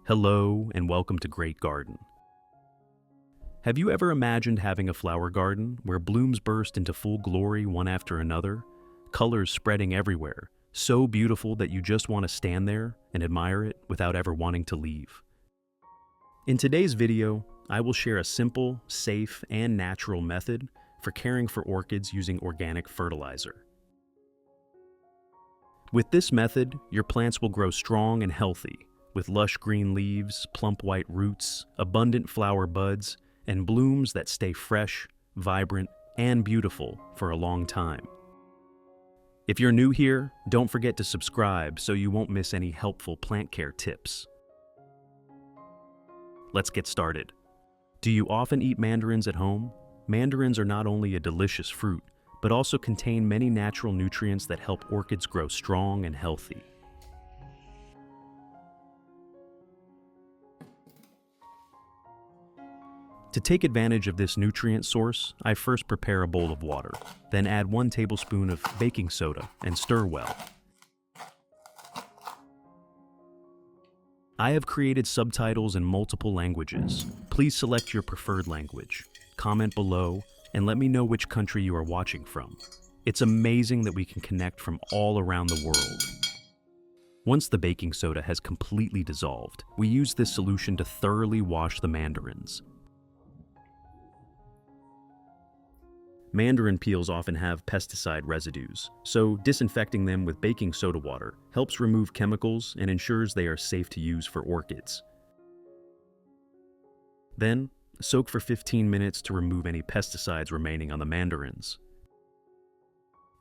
Hello and welcome to Great Garden. Have you ever imagined having a flower garden where blooms burst into full glory one after another, colors spreading everywhere, so beautiful that you just want to stand there and admire it without ever wanting to leave? In today's video, I will share a simple, safe, and natural method for caring for orchids using organic fertilizer. With this method, your plants will grow strong and healthy, with lush green leaves, plump white roots, abundant flower buds, and blooms that stay fresh, vibrant, and beautiful for a long time. If you're new here, don't forget to subscribe so you won't miss any helpful plant care tips. Let's get started. Do you often eat mandarins at home? Mandarins are not only a delicious fruit, but also contain many natural nutrients that help orchids grow strong and healthy. To take advantage of this nutrient source, I first prepare a bowl of water, then add 1 tablespoon of baking soda and stir well. I have created subtitles in multiple languages. Please select your preferred language. Comment below and let me know which country you are watching from. It's amazing that we can connect from all around the world. Once the baking soda has completely dissolved, we use this solution to thoroughly wash the mandarins. Mandarin peels often have pesticide residues, so disinfecting them with baking soda water helps remove chemicals and ensures they are safe to use for orchids. Then, soak for 15 minutes to remove any pesticides remaining on the mandarins.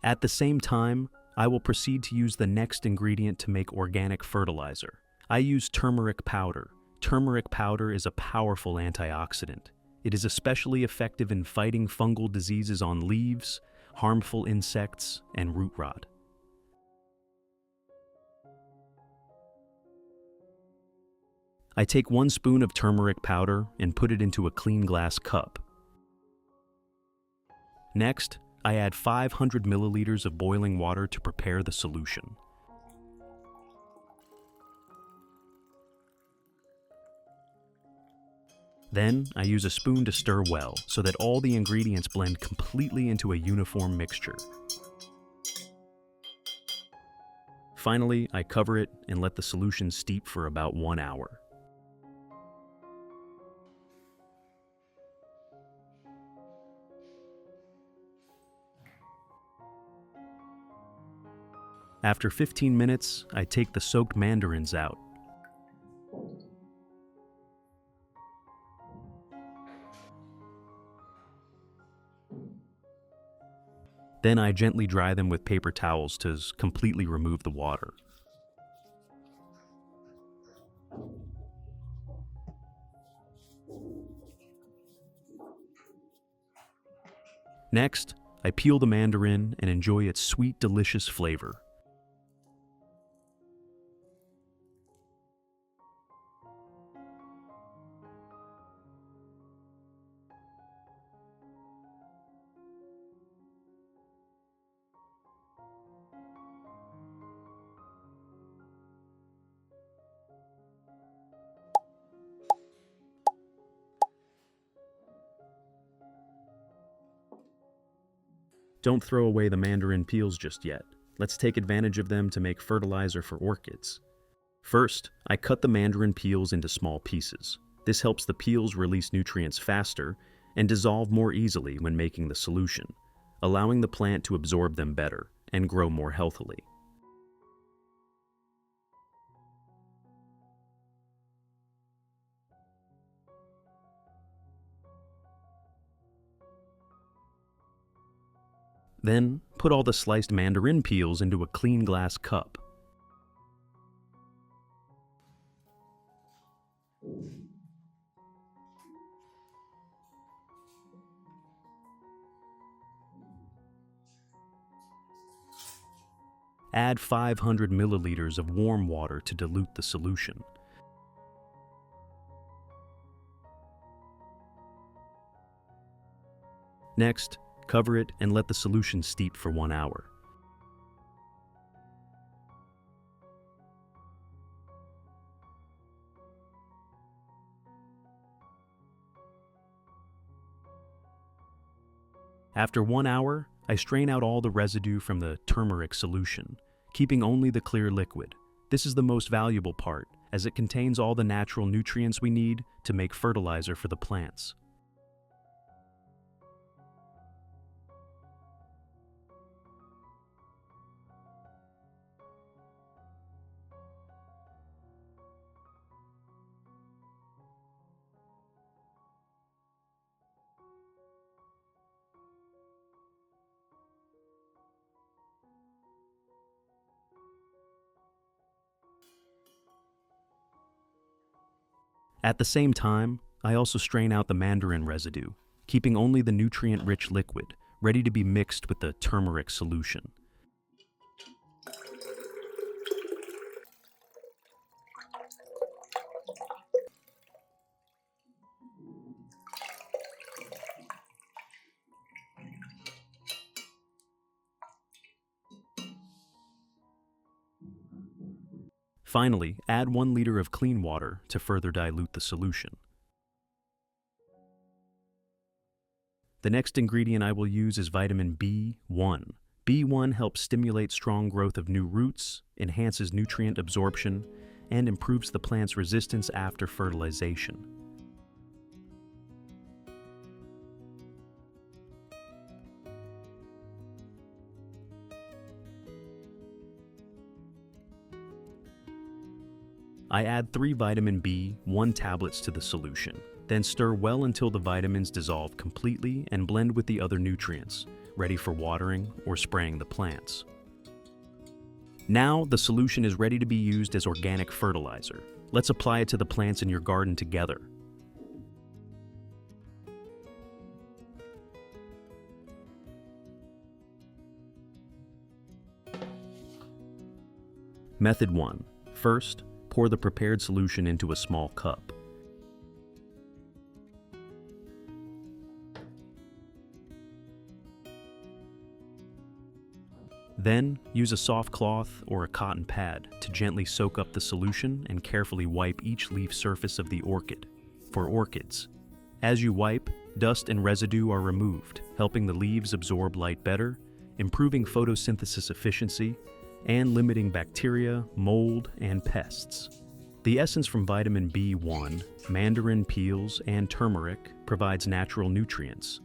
At the same time, I will proceed to use the next ingredient to make organic fertilizer. I use turmeric powder. Turmeric powder is a powerful antioxidant. It is especially effective in fighting fungal diseases on leaves, harmful insects, and root rot. I take 1 spoon of turmeric powder and put it into a clean glass cup. Next, I add 500 milliliters of boiling water to prepare the solution. Then, I use a spoon to stir well so that all the ingredients blend completely into a uniform mixture. Finally, I cover it and let the solution steep for about 1 hour. After 15 minutes, I take the soaked mandarins out. Then I gently dry them with paper towels to completely remove the water. Next, I peel the mandarin and enjoy its sweet, delicious flavor. Don't throw away the mandarin peels just yet. Let's take advantage of them to make fertilizer for orchids. First, I cut the mandarin peels into small pieces. This helps the peels release nutrients faster and dissolve more easily when making the solution, allowing the plant to absorb them better and grow more healthily. Then, put all the sliced mandarin peels into a clean glass cup. Add 500 milliliters of warm water to dilute the solution. Next, cover it and let the solution steep for 1 hour. After 1 hour, I strain out all the residue from the turmeric solution, keeping only the clear liquid. This is the most valuable part, as it contains all the natural nutrients we need to make fertilizer for the plants. At the same time, I also strain out the mandarin residue, keeping only the nutrient-rich liquid, ready to be mixed with the turmeric solution. Finally, add 1 liter of clean water to further dilute the solution. The next ingredient I will use is vitamin B1. B1 helps stimulate strong growth of new roots, enhances nutrient absorption, and improves the plant's resistance after fertilization. I add 3 vitamin B1 tablets to the solution, then stir well until the vitamins dissolve completely and blend with the other nutrients, ready for watering or spraying the plants. Now the solution is ready to be used as organic fertilizer. Let's apply it to the plants in your garden together. Method 1. First, pour the prepared solution into a small cup. Then, use a soft cloth or a cotton pad to gently soak up the solution and carefully wipe each leaf surface of the orchid. For orchids, as you wipe, dust and residue are removed, helping the leaves absorb light better, improving photosynthesis efficiency, and limiting bacteria, mold, and pests. The essence from vitamin B1, mandarin peels, and turmeric provides natural nutrients.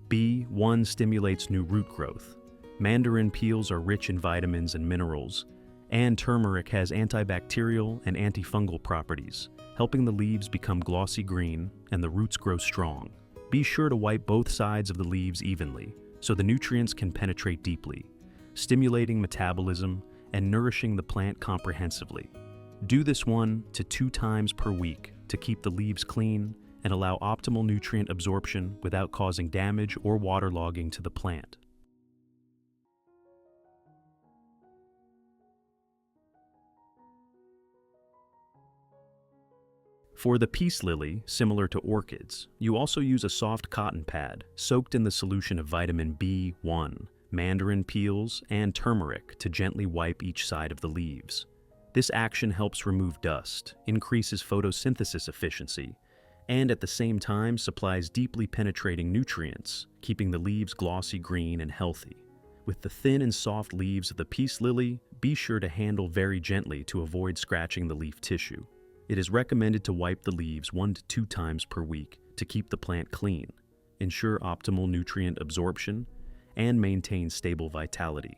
B1 stimulates new root growth. Mandarin peels are rich in vitamins and minerals, and turmeric has antibacterial and antifungal properties, helping the leaves become glossy green and the roots grow strong. Be sure to wipe both sides of the leaves evenly so the nutrients can penetrate deeply, stimulating metabolism and nourishing the plant comprehensively. Do this 1 to 2 times per week to keep the leaves clean and allow optimal nutrient absorption without causing damage or waterlogging to the plant. For the peace lily, similar to orchids, you also use a soft cotton pad soaked in the solution of vitamin B1, mandarin peels, and turmeric to gently wipe each side of the leaves. This action helps remove dust, increases photosynthesis efficiency, and at the same time supplies deeply penetrating nutrients, keeping the leaves glossy green and healthy. With the thin and soft leaves of the peace lily, be sure to handle very gently to avoid scratching the leaf tissue. It is recommended to wipe the leaves 1 to 2 times per week to keep the plant clean, ensure optimal nutrient absorption, and maintain stable vitality.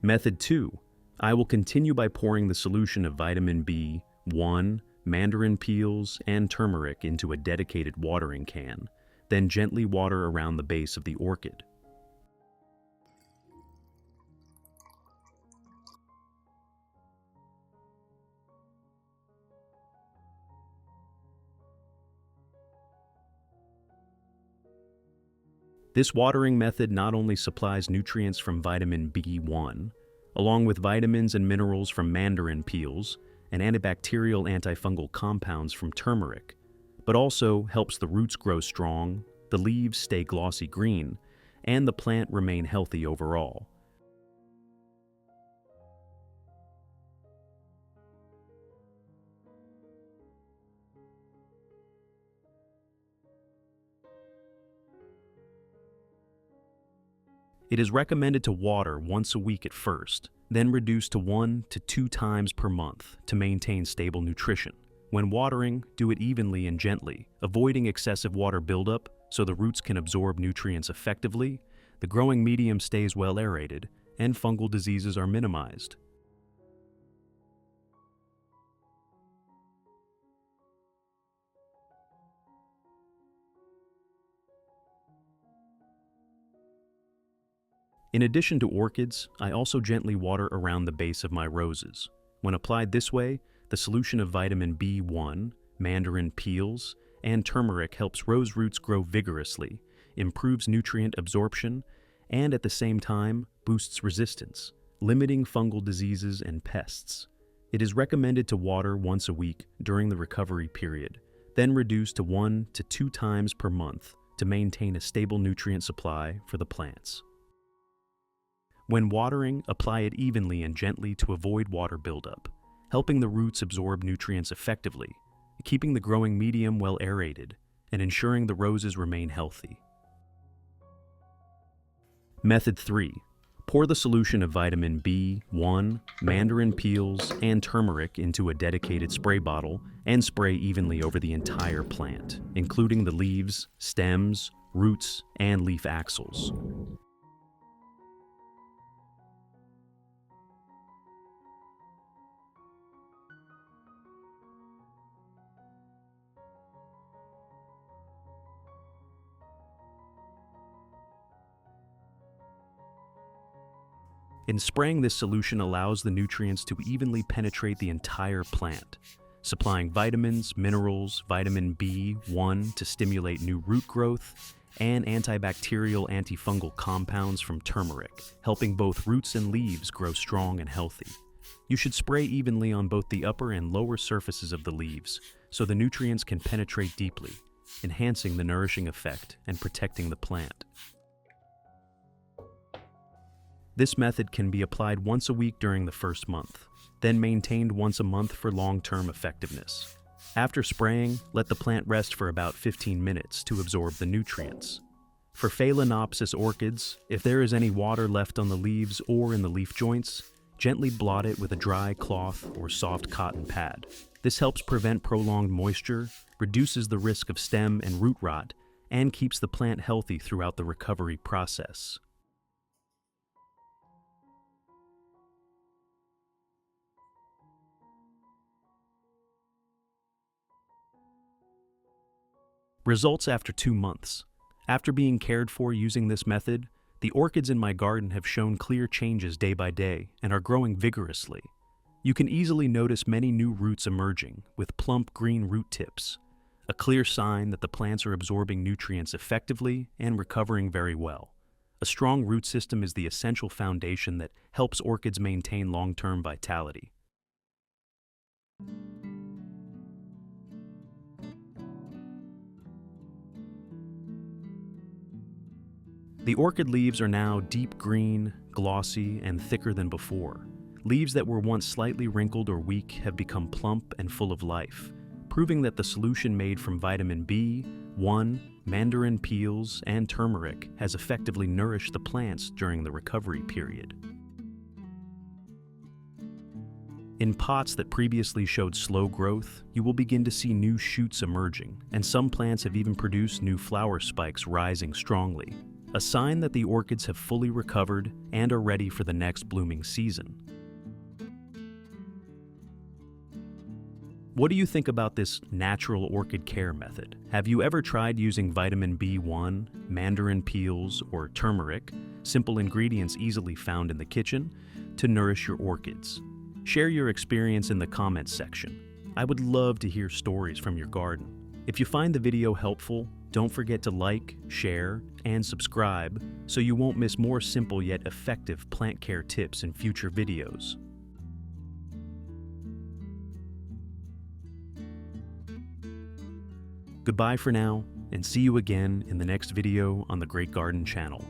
Method 2. I will continue by pouring the solution of vitamin B1, mandarin peels, and turmeric into a dedicated watering can, then gently water around the base of the orchid. This watering method not only supplies nutrients from vitamin B1, along with vitamins and minerals from mandarin peels and antibacterial antifungal compounds from turmeric, but also helps the roots grow strong, the leaves stay glossy green, and the plant remain healthy overall. It is recommended to water once a week at first, then reduce to 1 to 2 times per month to maintain stable nutrition. When watering, do it evenly and gently, avoiding excessive water buildup so the roots can absorb nutrients effectively, the growing medium stays well aerated, and fungal diseases are minimized. In addition to orchids, I also gently water around the base of my roses. When applied this way, the solution of vitamin B1, mandarin peels, and turmeric helps rose roots grow vigorously, improves nutrient absorption, and at the same time boosts resistance, limiting fungal diseases and pests. It is recommended to water once a week during the recovery period, then reduce to 1 to 2 times per month to maintain a stable nutrient supply for the plants. When watering, apply it evenly and gently to avoid water buildup, helping the roots absorb nutrients effectively, keeping the growing medium well aerated, and ensuring the roses remain healthy. Method 3. Pour the solution of vitamin B1, mandarin peels, and turmeric into a dedicated spray bottle and spray evenly over the entire plant, including the leaves, stems, roots, and leaf axils. Spraying this solution allows the nutrients to evenly penetrate the entire plant, supplying vitamins, minerals, vitamin B1 to stimulate new root growth, and antibacterial antifungal compounds from turmeric, helping both roots and leaves grow strong and healthy. You should spray evenly on both the upper and lower surfaces of the leaves so the nutrients can penetrate deeply, enhancing the nourishing effect and protecting the plant. This method can be applied once a week during the first month, then maintained once a month for long-term effectiveness. After spraying, let the plant rest for about 15 minutes to absorb the nutrients. For Phalaenopsis orchids, if there is any water left on the leaves or in the leaf joints, gently blot it with a dry cloth or soft cotton pad. This helps prevent prolonged moisture, reduces the risk of stem and root rot, and keeps the plant healthy throughout the recovery process. Results after 2 months. After being cared for using this method, the orchids in my garden have shown clear changes day by day and are growing vigorously. You can easily notice many new roots emerging with plump green root tips, a clear sign that the plants are absorbing nutrients effectively and recovering very well. A strong root system is the essential foundation that helps orchids maintain long-term vitality. The orchid leaves are now deep green, glossy, and thicker than before. Leaves that were once slightly wrinkled or weak have become plump and full of life, proving that the solution made from vitamin B1, mandarin peels, and turmeric has effectively nourished the plants during the recovery period. In pots that previously showed slow growth, you will begin to see new shoots emerging, and some plants have even produced new flower spikes rising strongly, a sign that the orchids have fully recovered and are ready for the next blooming season. What do you think about this natural orchid care method? Have you ever tried using vitamin B1, mandarin peels, or turmeric, simple ingredients easily found in the kitchen, to nourish your orchids? Share your experience in the comments section. I would love to hear stories from your garden. If you find the video helpful, don't forget to like, share, and subscribe so you won't miss more simple yet effective plant care tips in future videos. Goodbye for now, and see you again in the next video on the Great Garden channel.